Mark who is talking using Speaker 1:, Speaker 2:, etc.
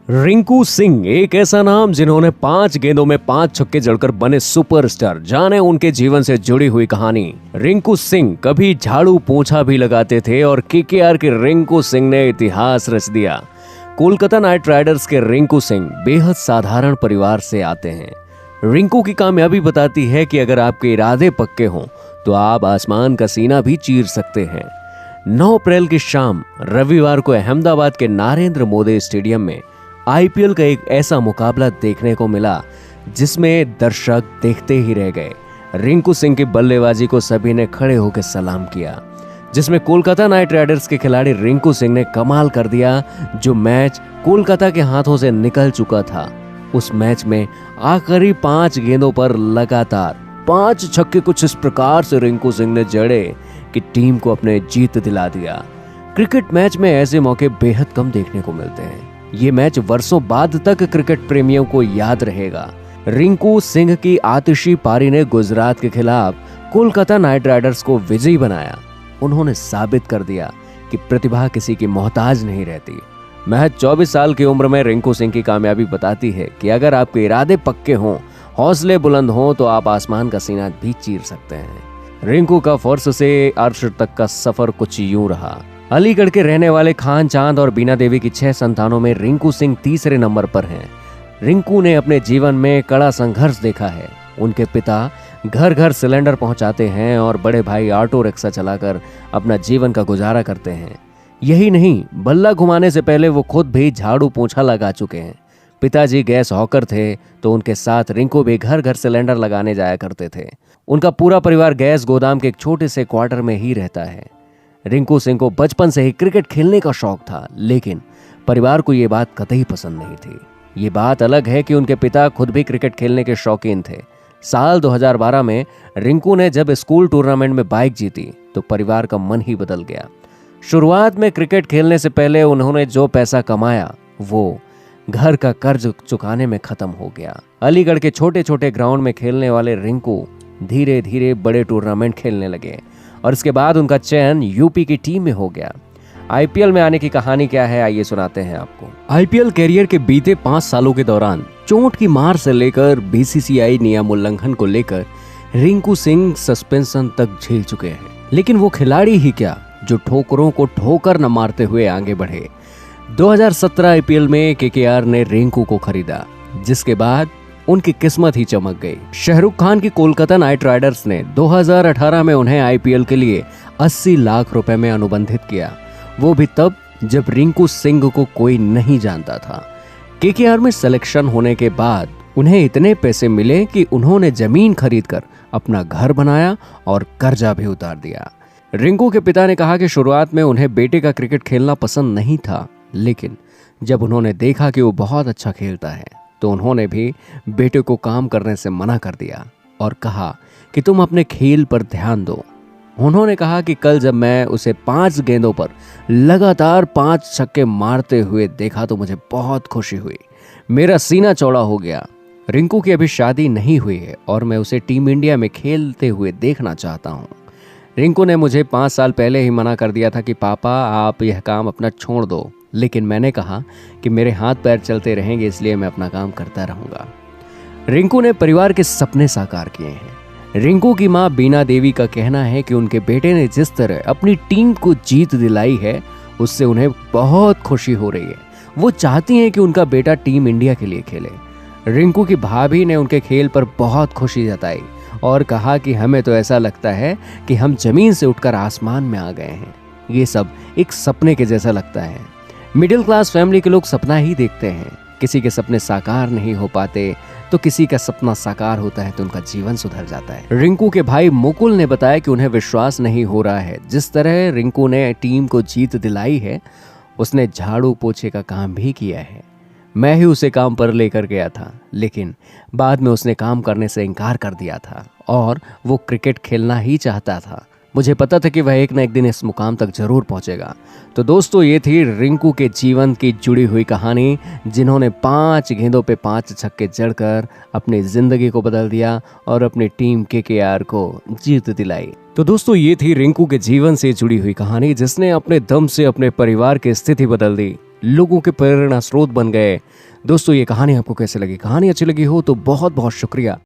Speaker 1: रिंकू सिंह एक ऐसा नाम जिन्होंने 5 गेंदों में 5 छक्के जड़कर बने सुपरस्टार। जाने उनके जीवन से जुड़ी हुई कहानी। रिंकू सिंह कभी झाड़ू पोंछा भी लगाते थे और केकेआर के रिंकू सिंह ने इतिहास रच दिया। कोलकाता नाइट राइडर्स के रिंकू सिंह बेहद साधारण परिवार से आते हैं। रिंकू की कामयाबी बताती है कि अगर आपके इरादे पक्के हों तो आप आसमान का सीना भी चीर सकते हैं। 9 अप्रैल की शाम रविवार को अहमदाबाद के नरेंद्र मोदी स्टेडियम में आईपीएल का एक ऐसा मुकाबला देखने को मिला जिसमें दर्शक देखते ही रह गए। रिंकू सिंह की बल्लेबाजी को सभी ने खड़े होकर सलाम किया, जिसमें कोलकाता नाइट राइडर्स के खिलाड़ी रिंकू सिंह ने कमाल कर दिया। जो मैच कोलकाता के हाथों से निकल चुका था, उस मैच में आखिरी 5 गेंदों पर लगातार 5 छक्के कुछ इस प्रकार से रिंकू सिंह ने जड़े कि टीम को अपने जीत दिला दिया। क्रिकेट मैच में ऐसे मौके बेहद कम देखने को मिलते हैं। ये मैच वर्षों बाद तक क्रिकेट प्रेमियों को याद रहेगा। रिंकू सिंह की आतिशी पारी ने गुजरात के खिलाफ कोलकाता नाइट राइडर्स को विजयी बनाया। उन्होंने साबित कर दिया कि प्रतिभा किसी की मोहताज नहीं रहती। महज 24 साल की उम्र में रिंकू सिंह की कामयाबी बताती है कि अगर आपके इरादे पक्के हों, हौसले बुलंद हों, तो आप आसमान का सीना भी चीर सकते हैं। रिंकू का फर्श से अर्श तक का सफर कुछ यूं रहा। अलीगढ़ के रहने वाले खान चांद और बीना देवी की 6 संतानों में रिंकू सिंह तीसरे नंबर पर हैं। रिंकू ने अपने जीवन में कड़ा संघर्ष देखा है। उनके पिता घर घर सिलेंडर पहुंचाते हैं और बड़े भाई ऑटो रिक्शा चलाकर अपना जीवन का गुजारा करते हैं। यही नहीं, बल्ला घुमाने से पहले वो खुद भी झाड़ू पोंछा लगा चुके हैं। पिताजी गैस हॉकर थे तो उनके साथ रिंकू भी घर घर सिलेंडर लगाने जाया करते थे। उनका पूरा परिवार गैस गोदाम के एक छोटे से क्वार्टर में ही रहता है। रिंकू सिंह को बचपन से ही क्रिकेट खेलने का शौक था, लेकिन परिवार को ये बात कतई पसंद नहीं थी। ये बात अलग है कि उनके पिता खुद भी क्रिकेट खेलने के शौकीन थे। साल 2012 में रिंकू ने जब स्कूल टूर्नामेंट में बाइक जीती तो परिवार का मन ही बदल गया। शुरुआत में क्रिकेट खेलने से पहले उन्होंने जो पैसा कमाया वो घर का कर्ज चुकाने में खत्म हो गया। अलीगढ़ के छोटे छोटे ग्राउंड में खेलने वाले रिंकू धीरे धीरे बड़े टूर्नामेंट खेलने लगे और इसके बाद उनका चयन यूपी की टीम में हो गया। आईपीएल में आने की कहानी क्या है, आइए सुनाते हैं आपको। आईपीएल कैरियर के बीते 5 सालों के दौरान चोट की मार से लेकर बीसीसीआई नियम उल्लंघन को लेकर रिंकू सिंह सस्पेंशन तक झेल चुके हैं। लेकिन वो खिलाड़ी ही क्या जो ठोकरों को ठोकर न मारते हुए आगे बढ़े। 2017 आईपीएल में केकेआर ने रिंकू को खरीदा, जिसके बाद उनकी किस्मत ही चमक गई। शाहरुख खान की कोलकाता नाइट राइडर्स ने 2018 में उन्हें आईपीएल के लिए 80 लाख रुपए में अनुबंधित किया, वो भी तब जब रिंकू सिंह को कोई नहीं जानता था। केकेआर में सिलेक्शन होने के बाद उन्हें इतने पैसे मिले कि उन्होंने जमीन खरीदकर अपना घर बनाया और कर्जा भी उतार दिया। रिंकू के पिता ने कहा कि शुरुआत में उन्हें बेटे का क्रिकेट खेलना पसंद नहीं था, लेकिन जब उन्होंने देखा कि वो बहुत अच्छा खेलता है तो उन्होंने भी बेटे को काम करने से मना कर दिया और कहा कि तुम अपने खेल पर ध्यान दो। उन्होंने कहा कि कल जब मैं उसे 5 गेंदों पर लगातार 5 छक्के मारते हुए देखा तो मुझे बहुत खुशी हुई, मेरा सीना चौड़ा हो गया। रिंकू की अभी शादी नहीं हुई है और मैं उसे टीम इंडिया में खेलते हुए देखना चाहता हूँ। रिंकू ने मुझे 5 साल पहले ही मना कर दिया था कि पापा आप यह काम अपना छोड़ दो, लेकिन मैंने कहा कि मेरे हाथ पैर चलते रहेंगे, इसलिए मैं अपना काम करता रहूंगा। रिंकू ने परिवार के सपने साकार किए हैं। रिंकू की मां बीना देवी का कहना है कि उनके बेटे ने जिस तरह अपनी टीम को जीत दिलाई है, उससे उन्हें बहुत खुशी हो रही है। वो चाहती हैं कि उनका बेटा टीम इंडिया के लिए खेले। रिंकू की भाभी ने उनके खेल पर बहुत खुशी जताई और कहा कि हमें तो ऐसा लगता है कि हम जमीन से उठकर आसमान में आ गए हैं। ये सब एक सपने के जैसा लगता है। मिडिल क्लास फैमिली के लोग सपना ही देखते हैं, किसी के सपने साकार नहीं हो पाते तो किसी का सपना साकार होता है तो उनका जीवन सुधर जाता है। रिंकू के भाई मुकुल ने बताया कि उन्हें विश्वास नहीं हो रहा है, जिस तरह रिंकू ने टीम को जीत दिलाई है, उसने झाड़ू पोछे का काम भी किया है। मैं ही उसे काम पर लेकर गया था, लेकिन बाद में उसने काम करने से इनकार कर दिया था और वो क्रिकेट खेलना ही चाहता था। मुझे पता था कि वह एक न एक दिन इस मुकाम तक जरूर पहुंचेगा। तो दोस्तों, ये थी रिंकू के जीवन की जुड़ी हुई कहानी, जिन्होंने 5 गेंदों पे 5 छक्के जड़कर अपनी जिंदगी को बदल दिया और अपनी टीम केकेआर को जीत दिलाई। तो दोस्तों, ये थी रिंकू के जीवन से जुड़ी हुई कहानी, जिसने अपने दम से अपने परिवार की स्थिति बदल दी। लोगों के प्रेरणा स्रोत बन गए। दोस्तों ये कहानी आपको कैसे लगी? कहानी अच्छी लगी हो तो बहुत बहुत शुक्रिया।